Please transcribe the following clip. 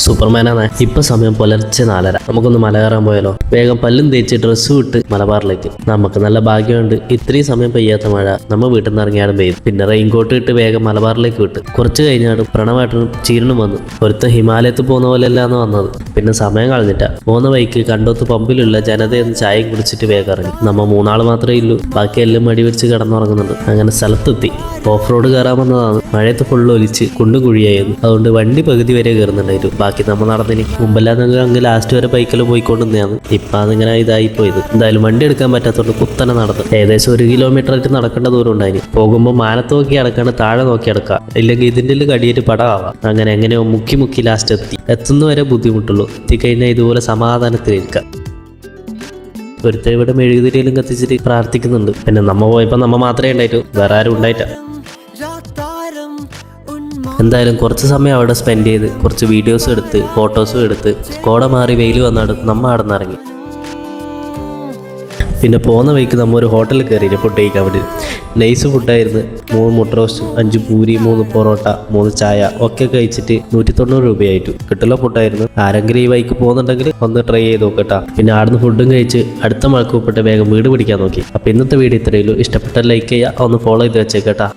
സൂപ്പർമാനാണ്. ഇപ്പൊ സമയം പുലർച്ചെ 4:30. നമുക്കൊന്ന് മല കയറാൻ പോയാലോ? വേഗം പല്ലും തേച്ച് ഡ്രസ്സ് വിട്ട് മലബാറിലേക്ക്. നമുക്ക് നല്ല ഭാഗ്യമുണ്ട്, ഇത്രയും സമയം പെയ്യാത്ത മഴ നമ്മ വീട്ടിൽ നിന്ന് ഇറങ്ങിയാലും പെയ്തു. പിന്നെ റെയിൻകോട്ട് ഇട്ട് വേഗം മലബാറിലേക്ക് വിട്ട്. കുറച്ച് കഴിഞ്ഞാണ് പ്രണവായിട്ടും ചീരനും വന്നു. ഒരുത്ത ഹിമാലയത്തിൽ പോകുന്ന പോലെയല്ലാന്ന് വന്നത്. പിന്നെ സമയം കളഞ്ഞിട്ട പോകുന്ന വഴിക്ക് കണ്ടോത്ത് പമ്പിലുള്ള ജനതയൊന്ന് ചായയും കുടിച്ചിട്ട് വേഗം ഇറങ്ങി. നമ്മ 3 മാത്രമേ ഉള്ളൂ, ബാക്കി എല്ലാം മടി വെച്ച് കിടന്നുറങ്ങുന്നുണ്ട്. അങ്ങനെ സ്ഥലത്തെത്തി. ഓഫ് റോഡ് കയറാൻ വന്നതാണ്. മഴയത്ത് ഫുള്ള് ഒലിച്ച് കുണ്ടും കുഴിയായിരുന്നു. അതുകൊണ്ട് വണ്ടി പകുതി വരെ കയറുന്നുണ്ടായിരുന്നു. ബാക്കി നമ്മൾ നടന്നിനി. മുമ്പെല്ലാന്നെങ്കിൽ അങ്ങ് ലാസ്റ്റ് വരെ ബൈക്കിൽ പോയിക്കൊണ്ടിരുന്നതാണ്. ഇപ്പം അതിങ്ങനെ ഇതായി പോയത്. എന്തായാലും വണ്ടി എടുക്കാൻ പറ്റാത്തതുകൊണ്ട് കുത്തനെ നടന്നു. ഏകദേശം 1 കിലോമീറ്റർ ആയിട്ട് നടക്കേണ്ട ദൂരം ഉണ്ടായിരുന്നു. പോകുമ്പോൾ മാനത്ത് നോക്കി അടക്കാണ്, താഴെ നോക്കി അടക്കാം, ഇല്ലെങ്കിൽ ഇതിൻ്റെ കടിയേറ്റ് പടമാവാം. അങ്ങനെ എങ്ങനെയോ മുക്കി ലാസ്റ്റ് എത്തുന്നവരെ ബുദ്ധിമുട്ടുള്ളൂ. എത്തിക്കഴിഞ്ഞാൽ ഇതുപോലെ സമാധാനത്തിലിരിക്കാം. ഒരുത്തർ ഇവിടെ മെഴുകുതിരിയിലും കത്തിച്ചിട്ട് പ്രാർത്ഥിക്കുന്നുണ്ട്. പിന്നെ നമ്മ പോയപ്പോൾ നമ്മ മാത്രമേ ഉണ്ടായിട്ടു, വേറെ ആരും ഉണ്ടായിട്ട. എന്തായാലും കുറച്ച് സമയം അവിടെ സ്പെൻഡ് ചെയ്ത് കുറച്ച് വീഡിയോസ് എടുത്ത് ഫോട്ടോസും എടുത്ത് കോട മാറി വെയിൽ വന്നാണ് നമ്മ അവിടെ നിന്ന് ഇറങ്ങി. പിന്നെ പോകുന്ന വഴിക്ക് നമ്മൾ ഒരു ഹോട്ടലിൽ കയറി ഫുഡ് കഴിക്കാൻ വേണ്ടി. നൈസ് ഫുഡായിരുന്നു. 3 മുട്ട റോസ്റ്റും 5 പൂരി 3 പൊറോട്ട 3 ചായ ഒക്കെ കഴിച്ചിട്ട് 190 രൂപയായിട്ടു. കിട്ടുള്ള ഫുഡായിരുന്നു. ആരെങ്കിലും ഈ വഴിക്ക് പോകുന്നുണ്ടെങ്കിൽ ഒന്ന് ട്രൈ ചെയ്ത് നോക്കട്ടാ. പിന്നെ ആടുന്ന് ഫുഡും കഴിച്ച് അടുത്ത മഴക്കൂപ്പിട്ട് വേഗം വീട് പിടിക്കാൻ നോക്കി. അപ്പോൾ ഇന്നത്തെ വീഡിയോ ഇത്രയുള്ളൂ. ഇഷ്ടപ്പെട്ട ലൈക്ക് ചെയ്യുക, ഒന്ന് ഫോളോ ചെയ്ത് വെച്ചേക്കട്ടാ.